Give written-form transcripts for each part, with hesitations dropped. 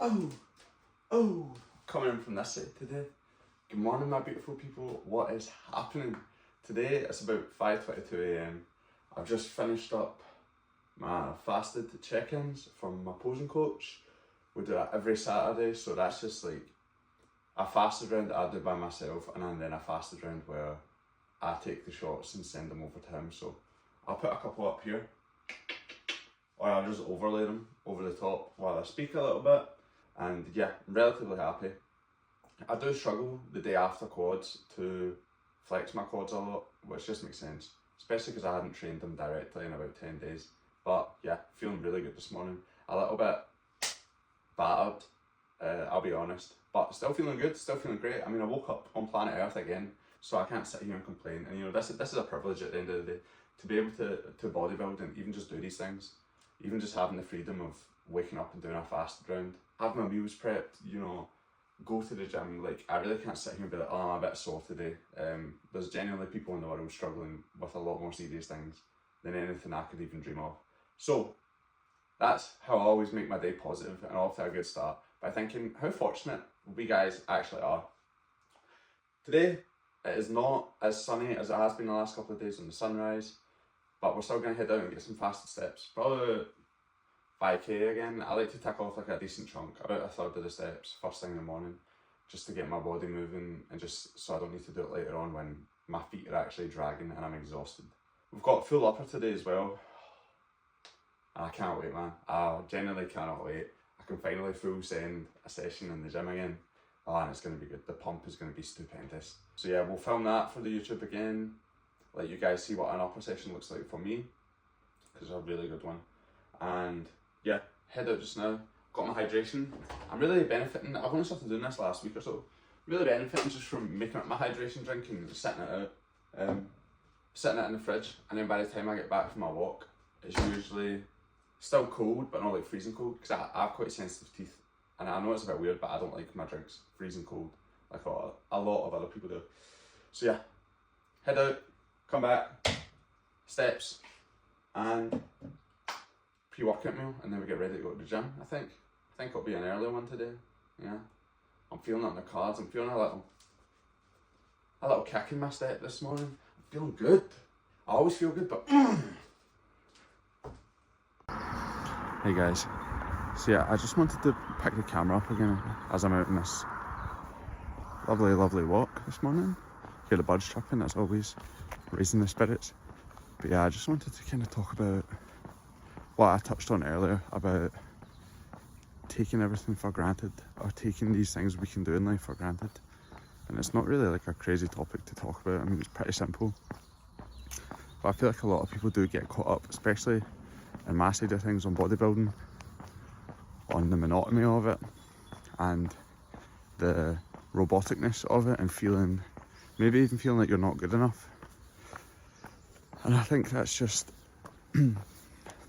Coming in from this side today. Good morning, my beautiful people. What is happening? Today it's about 5:22 AM. I've just finished up my fasted check-ins from my posing coach. We do that every Saturday, so that's just like a fasted round that I do by myself, and then a fasted round where I take the shots and send them over to him. So I'll put a couple up here, or I'll just overlay them over the top while I speak a little bit. And yeah, I'm relatively happy. I do struggle the day after quads to flex my quads a lot, which just makes sense, especially because I hadn't trained them directly in about 10 days. But yeah, feeling really good this morning. A little bit battered, I'll be honest, but still feeling good, still feeling great. I mean, I woke up on planet Earth again, so I can't sit here and complain. And you know, this is a privilege at the end of the day, to be able to bodybuild and even just do these things. Even just having the freedom of waking up and doing a fasted round, have my meals prepped, you know, go to the gym. Like, I really can't sit here and be like, oh, I'm a bit sore today. There's genuinely people in the world struggling with a lot more serious things than anything I could even dream of. So that's how I always make my day positive and off to a good start, by thinking how fortunate we guys actually are. Today, it is not as sunny as it has been the last couple of days on the sunrise, but we're still going to head out and get some fasted steps. Probably 5k again. I like to tick off like a decent chunk, about a third of the steps first thing in the morning, just to get my body moving and just so I don't need to do it later on when my feet are actually dragging and I'm exhausted. We've got full upper today as well. And I can't wait, man. I genuinely cannot wait. I can finally full send a session in the gym again. Oh, and it's going to be good. The pump is going to be stupendous. So yeah, we'll film that for the YouTube again. Let you guys see what an upper session looks like for me, because it's a really good one. And yeah, head out just now. Got my hydration. I'm really benefiting. I've only started doing this last week or so. Really benefiting just from making up my hydration drink and just sitting it out. Sitting it in the fridge, and then by the time I get back from my walk, it's usually still cold, but not like freezing cold, because I have quite sensitive teeth. And I know it's a bit weird, but I don't like my drinks freezing cold like a lot of other people do. So yeah, head out, come back, steps, and pre-workout meal, and then we get ready to go to the gym. I think it'll be an early one today. Yeah, I'm feeling it in the cards. I'm feeling a little kick in my step this morning. I'm feeling good. I always feel good, but Hey guys, so yeah, I just wanted to pick the camera up again as I'm out on this lovely walk this morning. Hear the birds chirping, as always, raising the spirits. But yeah, I just wanted to kind of talk about what I touched on earlier, about taking everything for granted, or taking these things we can do in life for granted. And it's not really like a crazy topic to talk about. I mean, it's pretty simple. But I feel like a lot of people do get caught up, especially in my side of things on bodybuilding, on the monotony of it and the roboticness of it, and maybe even feeling like you're not good enough. And I think that's just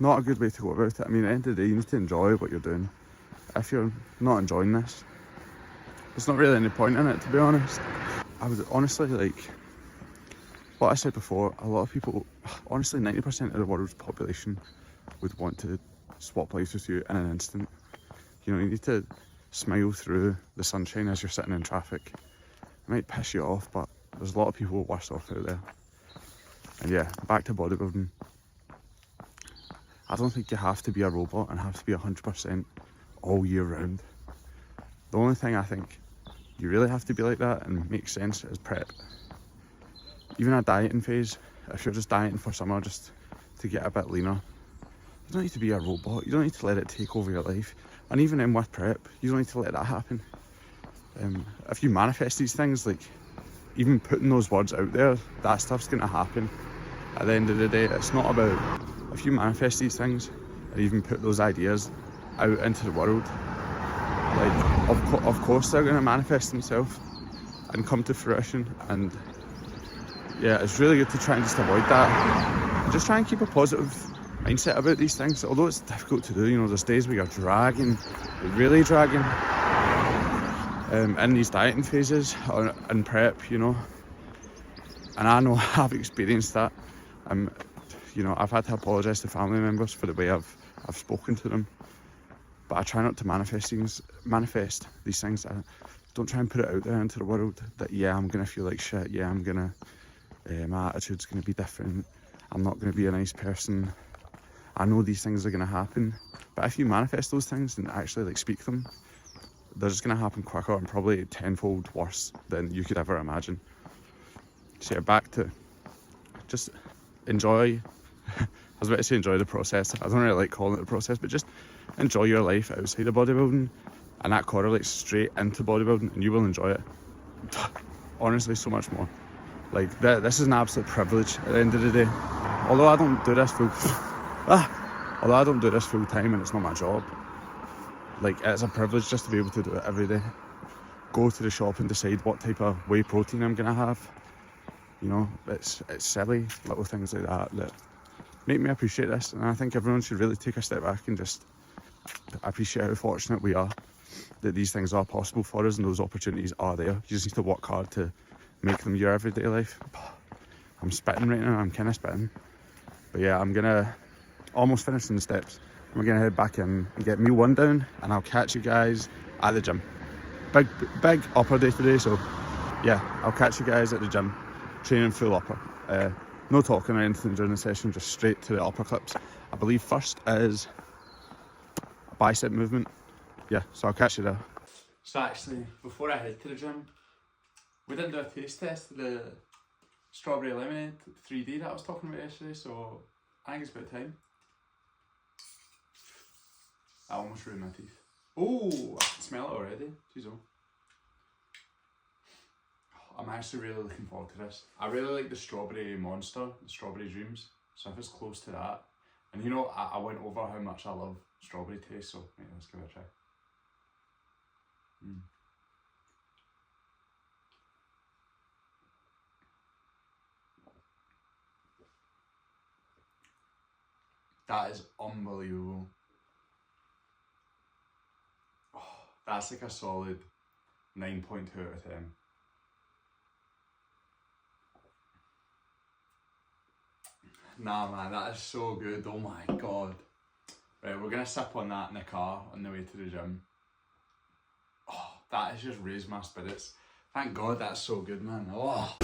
not a good way to go about it. I mean, at the end of the day, you need to enjoy what you're doing. If you're not enjoying this, there's not really any point in it, to be honest. I would honestly, like what I said before, a lot of people, honestly 90% of the world's population would want to swap lives with you in an instant. You know, you need to smile through the sunshine as you're sitting in traffic. It might piss you off, but there's a lot of people worse off out there. And yeah, back to bodybuilding. I don't think you have to be a robot and have to be 100% all year round. The only thing I think you really have to be like that and makes sense is prep. Even a dieting phase, if you're just dieting for summer just to get a bit leaner, you don't need to be a robot. You don't need to let it take over your life. And even in with prep, you don't need to let that happen. If you manifest these things, like even putting those words out there, that stuff's going to happen. At the end of the day, it's not about, if you manifest these things and even put those ideas out into the world, like of course they're going to manifest themselves and come to fruition. And yeah, it's really good to try and just avoid that. Just try and keep a positive mindset about these things, although it's difficult to do. You know, there's days where you're really dragging in these dieting phases or in prep, you know, and I know I've experienced that. You know, I've had to apologise to family members for the way I've spoken to them, but I try not to manifest these things. I don't try and put it out there into the world that, yeah, I'm gonna feel like shit, yeah, I'm gonna, my attitude's gonna be different, I'm not gonna be a nice person. I know these things are gonna happen, but if you manifest those things and actually like speak them, they're just gonna happen quicker and probably tenfold worse than you could ever imagine. So yeah, back to just enjoy. I was about to say enjoy the process. I don't really like calling it a process, but just enjoy your life outside of bodybuilding, and that correlates straight into bodybuilding, and you will enjoy it. Honestly, so much more. Like this is an absolute privilege at the end of the day. Although I don't do this full time, and it's not my job. Like, it's a privilege just to be able to do it every day. Go to the shop and decide what type of whey protein I'm gonna have. You know, it's silly little things like that that make me appreciate this, and I think everyone should really take a step back and just appreciate how fortunate we are that these things are possible for us and those opportunities are there. You just need to work hard to make them your everyday life. I'm spitting right now, I'm kind of spitting. But yeah, I'm gonna almost finish the steps. We're gonna head back in and get meal 1 down, and I'll catch you guys at the gym. Big upper day today, so yeah, I'll catch you guys at the gym, training full upper. No talking or anything during the session, just straight to the upper clips. I believe first is a bicep movement. Yeah, so I'll catch you there. So actually, before I head to the gym, we didn't do a taste test of the strawberry lemonade 3D that I was talking about yesterday, so I think it's about time. I almost ruined my teeth. Oh, I can smell it already. Jeez, oh. I'm actually really looking forward to this. I really like the strawberry monster, the strawberry dreams. So if it's close to that, and you know, I went over how much I love strawberry taste, so yeah, let's give it a try. That is unbelievable. Oh, that's like a solid 9.2 out of 10. Nah man, that is so good, oh my god. Right, we're gonna sip on that in the car on the way to the gym. Oh, that has just raised my spirits. Thank God that's so good, man. Oh.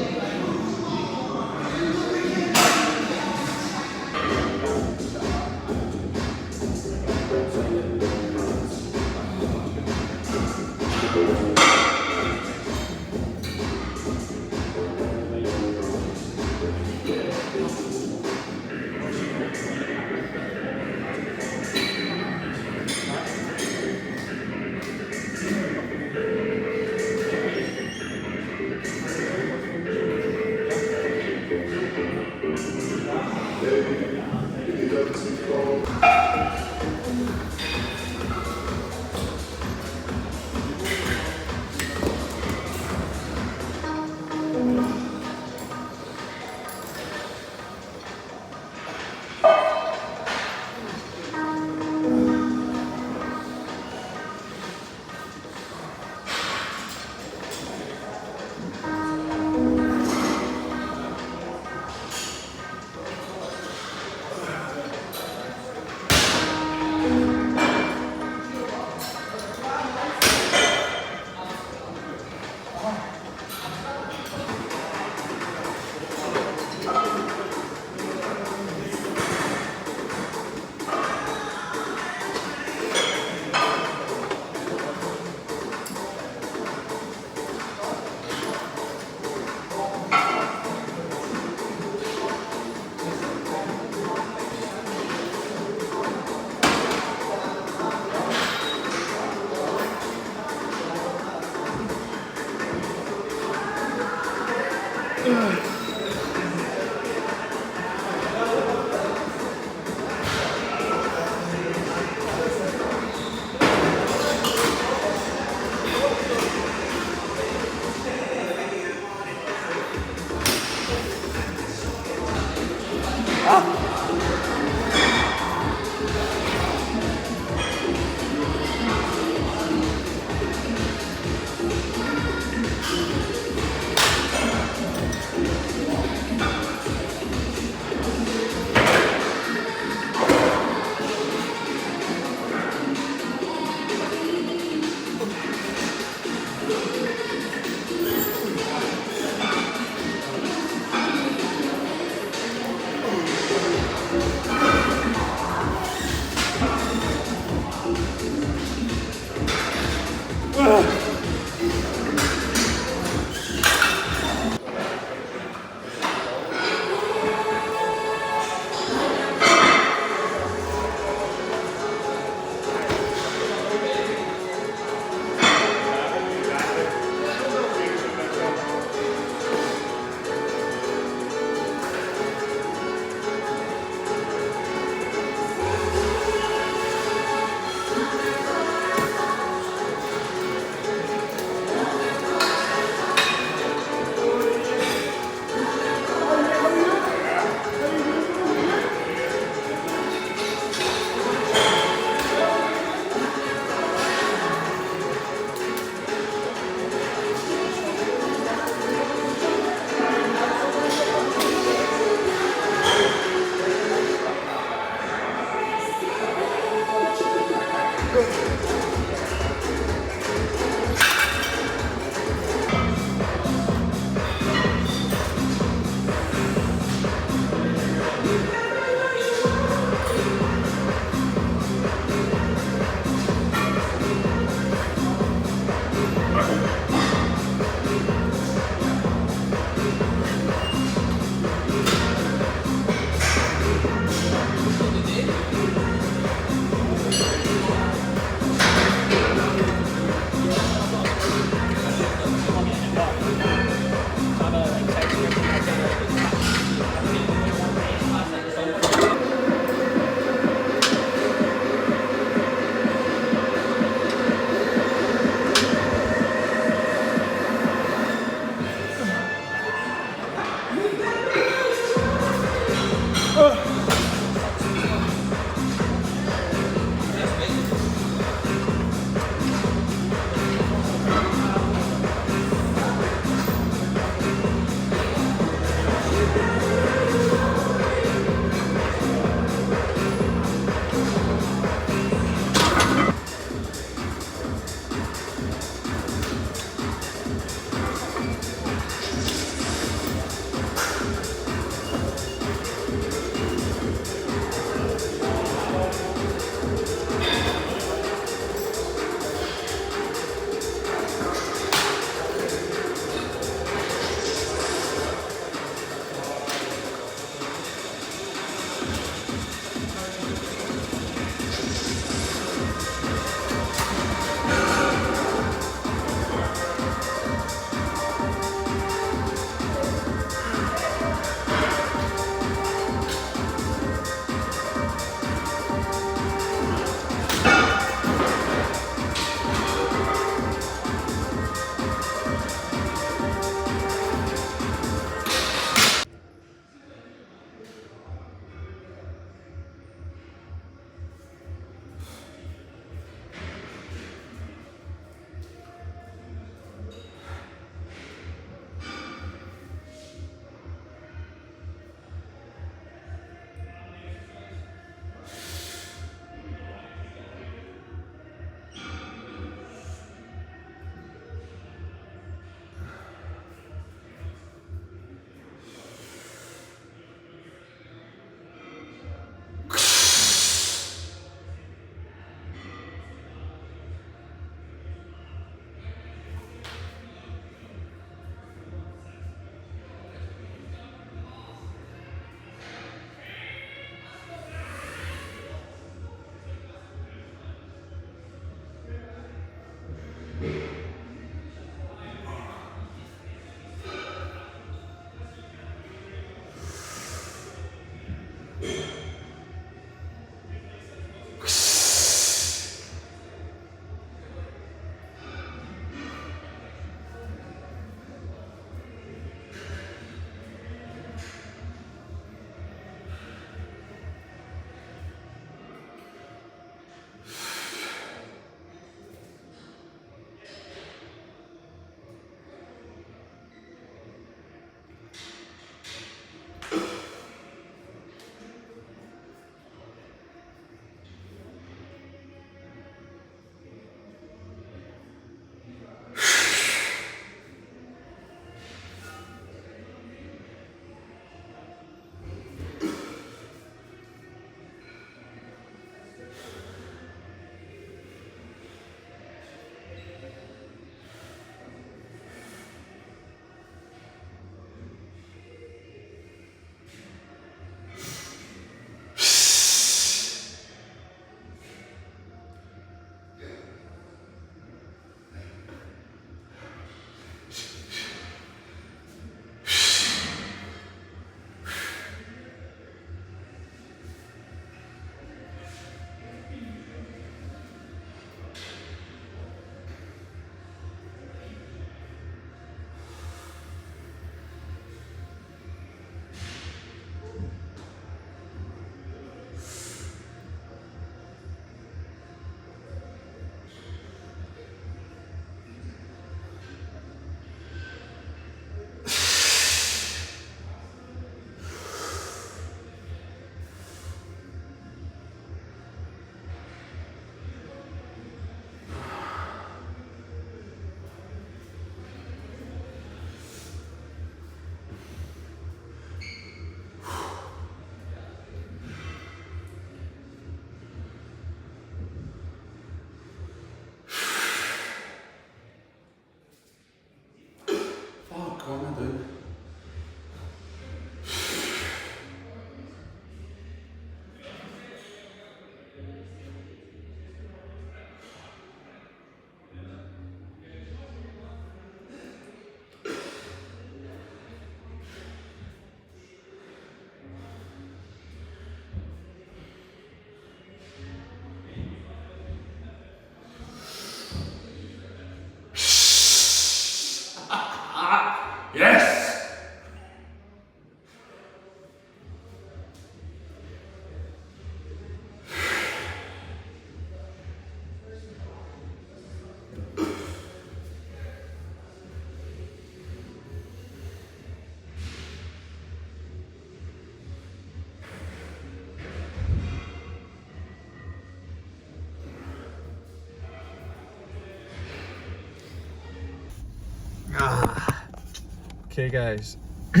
Okay guys, so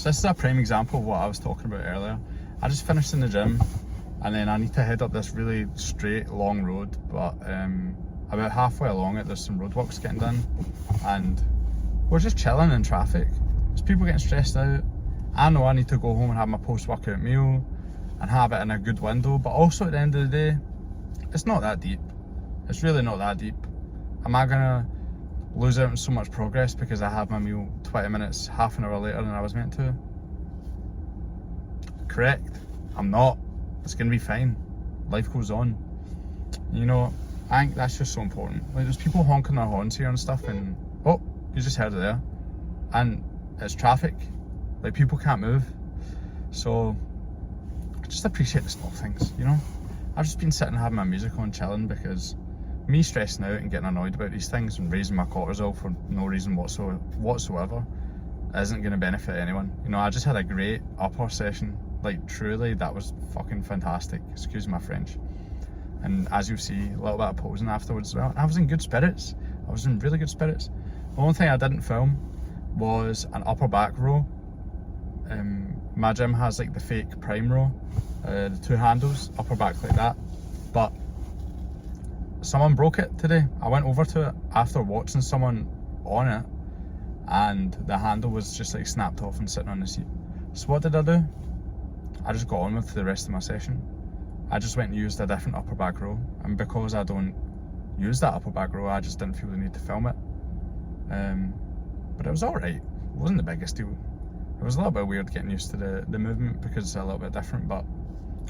this is a prime example of what I was talking about earlier. I just finished in the gym and then I need to head up this really straight long road, but about halfway along it there's some roadworks getting done and we're just chilling in traffic. There's people getting stressed out. I know I need to go home and have my post-workout meal and have it in a good window, but also at the end of the day, it's not that deep. It's really not that deep. Am I gonna lose out on so much progress because I have my meal 20 minutes, half an hour later than I was meant to? Correct. I'm not. It's gonna be fine. Life goes on. You know, I think that's just so important. Like, there's people honking their horns here and stuff, and oh, you just heard it there. And it's traffic. Like, people can't move. So just appreciate the small things, you know? I've just been sitting having my music on, chilling, because me stressing out and getting annoyed about these things and raising my cortisol for no reason whatsoever isn't going to benefit anyone. You know, I just had a great upper session. Like, truly, that was fucking fantastic. Excuse my French. And as you see, a little bit of posing afterwards as well. I was in good spirits. I was in really good spirits. The only thing I didn't film was an upper back row. My gym has like the fake prime row, the two handles, upper back like that. But someone broke it today. I went over to it after watching someone on it, and the handle was just like snapped off and sitting on the seat. So what did I do? I just got on with the rest of my session. I just went and used a different upper back row, and because I don't use that upper back row, I just didn't feel the need to film it. But it was alright. It wasn't the biggest deal. It was a little bit weird getting used to the movement because it's a little bit different, but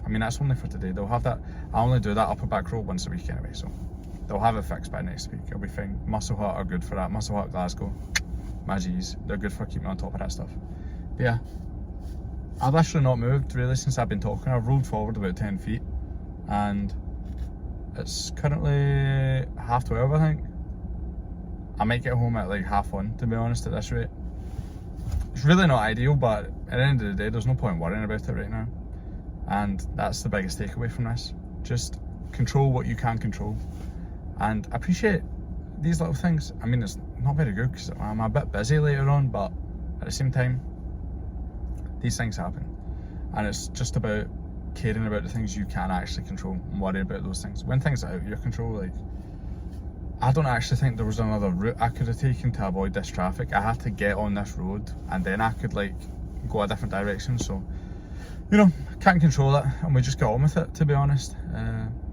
I mean, that's only for today. They'll have that. I only do that upper back row once a week anyway, so they'll have it fixed by next week. It'll be fine. Muscle Hut are good for that. Muscle Hut Glasgow, my G's, they're good for keeping on top of that stuff. But yeah, I've actually not moved really since I've been talking. I've rolled forward about 10 feet and it's currently 12:30, I think. I might get home at like 1:30, to be honest, at this rate. It's really not ideal, but at the end of the day, there's no point worrying about it right now. And that's the biggest takeaway from this. Just control what you can control and appreciate these little things. I mean, it's not very good because I'm a bit busy later on, but at the same time, these things happen. And it's just about caring about the things you can actually control and worry about those things. When things are out of your control, like, I don't actually think there was another route I could have taken to avoid this traffic. I had to get on this road and then I could like go a different direction. So, you know, can't control it and we just got on with it, to be honest.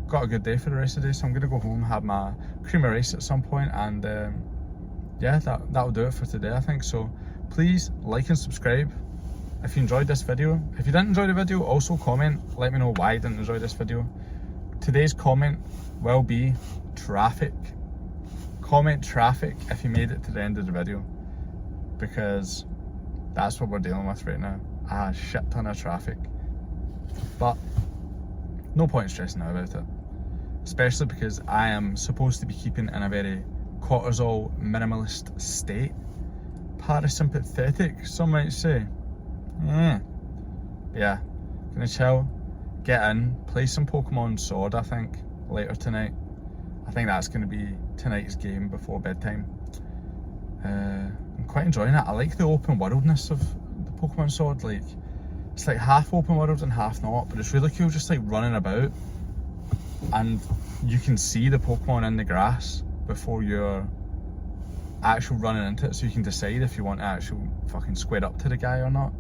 Got a good day for the rest of the day, so I'm gonna go home, have my cream of rice at some point, and yeah, that'll do it for today, I think. So please like and subscribe if you enjoyed this video. If you didn't enjoy the video, also comment, let me know why you didn't enjoy this video. Today's comment will be traffic. Comment traffic if you made it to the end of the video, because that's what we're dealing with right now. A shit ton of traffic, but no point stressing out about it, especially because I am supposed to be keeping in a very cortisol minimalist state. Parasympathetic, some might say. Yeah, gonna chill, get in, play some Pokemon Sword, I think, later tonight. I think that's going to be tonight's game before bedtime. I'm quite enjoying it. I like the open worldness of the Pokemon Sword. Like, it's like half open world and half not, but it's really cool just like running about and you can see the Pokemon in the grass before you're actually running into it, so you can decide if you want to actually fucking square up to the guy or not,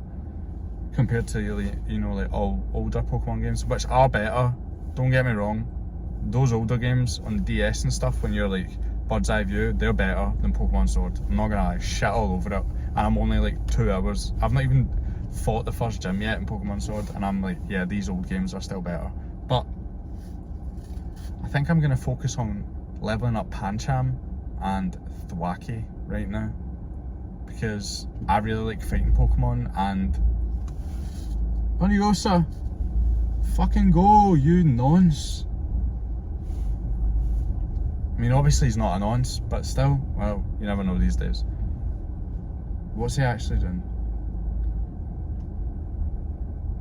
compared to, you know, like all older Pokemon games, which are better, don't get me wrong. Those older games on the DS and stuff, when you're like bird's eye view, they're better than Pokemon Sword. I'm not gonna like shit all over it, and I'm only like 2 hours. I've not even fought the first gym yet in Pokemon Sword, and I'm like, yeah, these old games are still better. But I think I'm gonna focus on leveling up Pancham and Thwackey right now, because I really like fighting Pokemon. And on you go, sir. Fucking go, you nonce. I mean, obviously he's not a nonce, but still, well, you never know these days. What's he actually doing?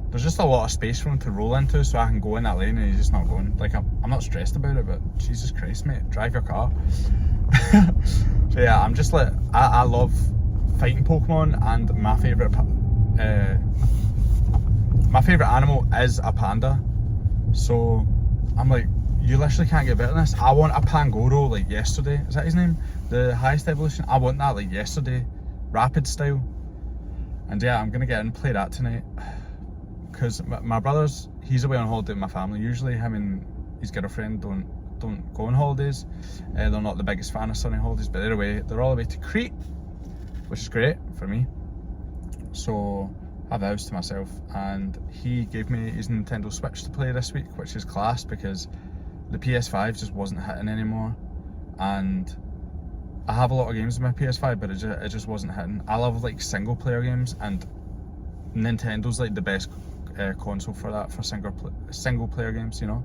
There's just a lot of space for him to roll into, so I can go in that lane and he's just not going. Like, I'm not stressed about it, but Jesus Christ, mate, drive your car. So yeah, I'm just like, I love fighting Pokemon, and my favourite animal is a panda. So I'm like, you literally can't get better than this. I want a Pangoro like yesterday. Is that his name? The highest evolution? I want that like yesterday. Rapid style. And yeah, I'm gonna get in and play that tonight. Because my brother's, he's away on holiday with my family. Usually him and his girlfriend don't go on holidays. They're not the biggest fan of sunny holidays, but they're away. They're all the way to Crete, which is great for me. So I have the house to myself, and he gave me his Nintendo Switch to play this week, which is class because the PS5 just wasn't hitting anymore. And I have a lot of games on my PS5, but it just wasn't hitting. I love like single player games, and Nintendo's like the best console for that, for single player games, you know.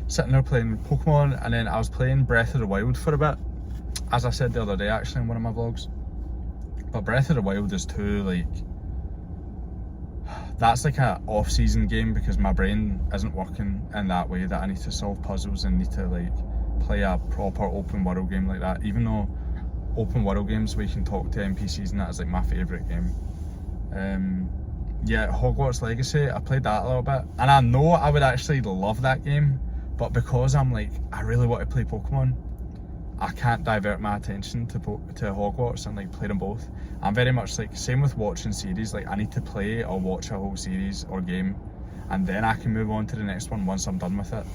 Sitting there playing Pokemon, and then I was playing Breath of the Wild for a bit, as I said the other day actually in one of my vlogs. But Breath of the Wild is too like, that's like a off-season game because my brain isn't working in that way, that I need to solve puzzles and need to like play a proper open world game like that, even though open world games where you can talk to NPCs and that is like my favourite game. Yeah, Hogwarts Legacy, I played that a little bit, and I know I would actually love that game, but because I'm like, I really want to play Pokemon, I can't divert my attention to Hogwarts and like play them both. I'm very much like, same with watching series, like I need to play or watch a whole series or game, and then I can move on to the next one once I'm done with it.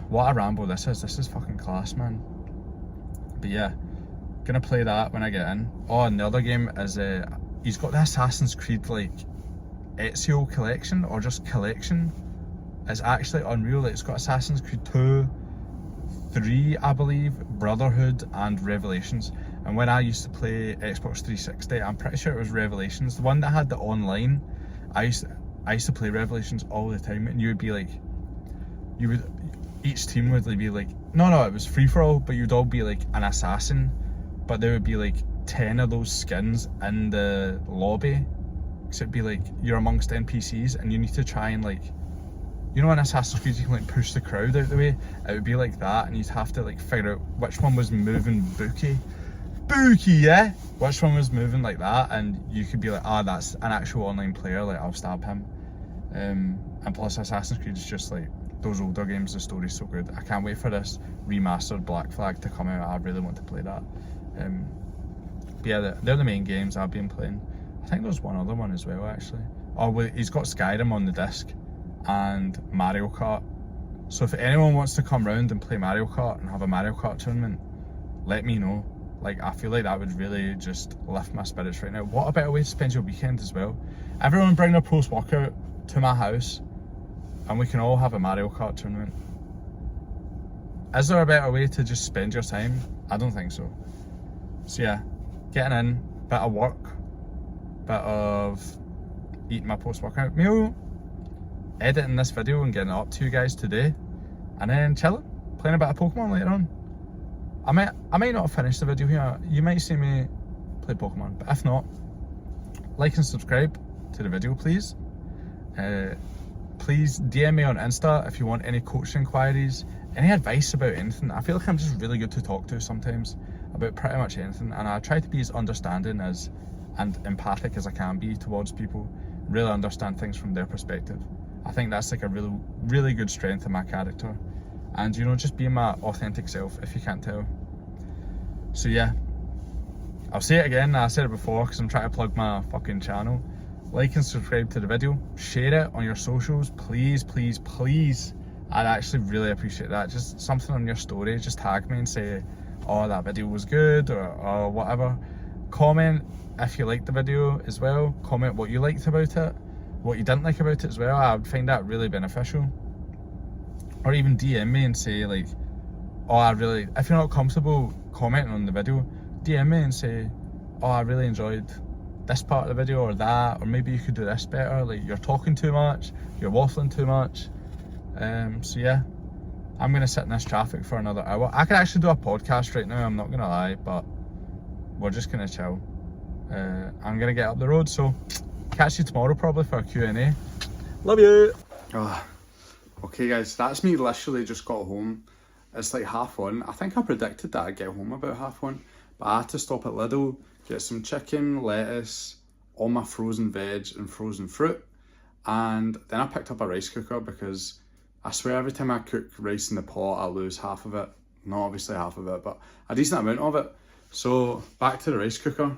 What a ramble this is fucking class, man. But yeah, gonna play that when I get in. Oh, and the other game is, he's got the Assassin's Creed like Ezio collection, or just collection. It's actually unreal. Like, it's got Assassin's Creed 2, 3, I believe, Brotherhood, and Revelations. And when I used to play Xbox 360, I'm pretty sure it was Revelations, the one that had the online. I used to play Revelations all the time, and you would be like, each team would be like, no, it was free for all, but you'd all be like an assassin, but there would be like 10 of those skins in the lobby. So it'd be like, you're amongst NPCs and you need to try and like, you know in Assassin's Creed you can like push the crowd out the way? It would be like that, and you'd have to like figure out which one was moving bookie, yeah? Which one was moving like that, and you could be like, that's an actual online player, like I'll stab him. And plus Assassin's Creed is just like, those older games, the story's so good. I can't wait for this remastered Black Flag to come out. I really want to play that. But yeah, they're the main games I've been playing. I think there's one other one as well actually. Oh wait, he's got Skyrim on the disc and Mario Kart. So if anyone wants to come round and play Mario Kart and have a Mario Kart tournament, let me know. Like, I feel like that would really just lift my spirits right now. What a better way to spend your weekend as well. Everyone bring their post-workout to my house and we can all have a Mario Kart tournament. Is there a better way to just spend your time? I don't think so. So yeah, getting in, bit of work, bit of eating my post-workout meal, editing this video and getting it up to you guys today, and then chilling, playing a bit of Pokemon later on. I might not have finished the video here. You might see me play Pokemon, but if not, like and subscribe to the video, please. Please DM me on Insta if you want any coaching inquiries, any advice about anything. I feel like I'm just really good to talk to sometimes about pretty much anything, and I try to be as understanding and empathic as I can be towards people, really understand things from their perspective. I think that's like a really good strength in my character, and you know, just being my authentic self, if you can't tell. So yeah, I'll say it again, I said it before because I'm trying to plug my fucking channel. Like and subscribe to the video, share it on your socials, please. I'd actually really appreciate that. Just something on your story, just tag me and say, oh, that video was good, or whatever. Comment if you liked the video as well. Comment what you liked about it, what you didn't like about it as well. I would find that really beneficial. Or even DM me and say like, oh, if you're not comfortable commenting on the video, DM me and say, oh, I really enjoyed this part of the video, or that, or maybe you could do this better, like you're talking too much, you're waffling too much. So yeah, I'm gonna sit in this traffic for another hour. I could actually do a podcast right now, I'm not gonna lie, but we're just gonna chill. I'm gonna get up the road, so catch you tomorrow probably for a Q&A. Love you. Okay guys, that's me literally just got home. It's like 1:30. I think I predicted that I'd get home about 1:30, But I had to stop at Lidl, get some chicken, lettuce, all my frozen veg and frozen fruit. And then I picked up a rice cooker because I swear every time I cook rice in the pot, I lose half of it. Not obviously half of it, but a decent amount of it. So back to the rice cooker.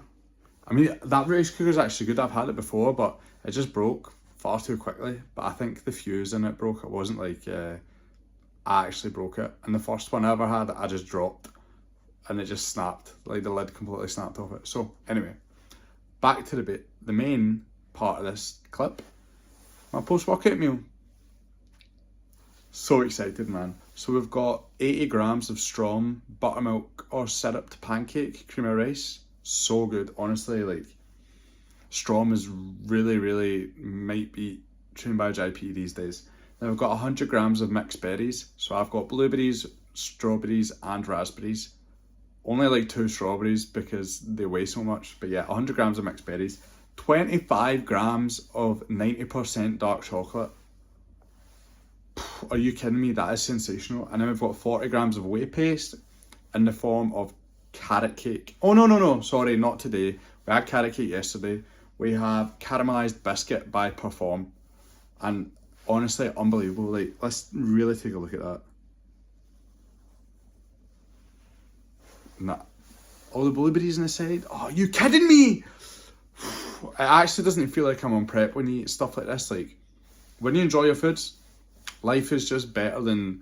I mean, that rice cooker is actually good. I've had it before, but it just broke far too quickly. But I think the fuse in it broke. It wasn't like I actually broke it. And the first one I ever had, I just dropped and it just snapped. Like the lid completely snapped off it. So anyway, back to the main part of this clip. My post-workout meal. So excited, man. So we've got 80 grams of Strom buttermilk or syrupped pancake cream of rice. So good, honestly. Like, Strom is really might be trained by JP these days. Then we've got 100 grams of mixed berries. So I've got blueberries, strawberries and raspberries. Only like 2 strawberries because they weigh so much. But yeah, 100 grams of mixed berries. 25 grams of 90% dark chocolate. Are you kidding me? That is sensational. And then we've got 40 grams of whey paste in the form of carrot cake. Oh no, sorry, not today. We had carrot cake yesterday. We have caramelized biscuit by Perform. And honestly, unbelievable. Like, let's really take a look at that. Nah. All the blueberries on the side. Oh, are you kidding me? It actually doesn't feel like I'm on prep when you eat stuff like this. Like, when you enjoy your foods, life is just better than...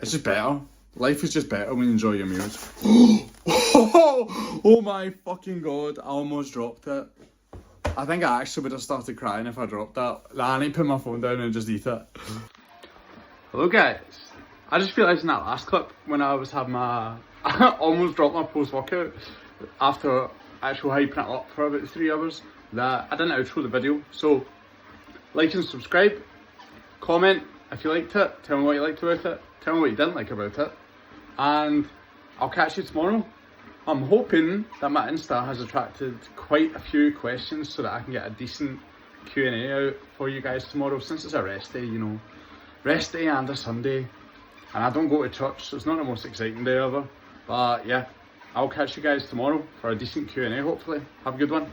It's just better. Life is just better when you enjoy your meals. Oh my fucking god, I almost dropped it. I think I actually would have started crying if I dropped that. Nah, I need to put my phone down and just eat it. Hello guys. I just realised in that last clip when I was having my... I almost dropped my post-workout after actually hyping it up for about 3 hours that I didn't outro the video. So, like and subscribe. Comment if you liked it. Tell me what you liked about it. Tell me what you didn't like about it. And I'll catch you tomorrow. I'm hoping that my Insta has attracted quite a few questions so that I can get a decent Q&A out for you guys tomorrow, since it's a rest day, you know. Rest day and a Sunday. And I don't go to church, so it's not the most exciting day ever. But yeah, I'll catch you guys tomorrow for a decent Q&A hopefully. Have a good one.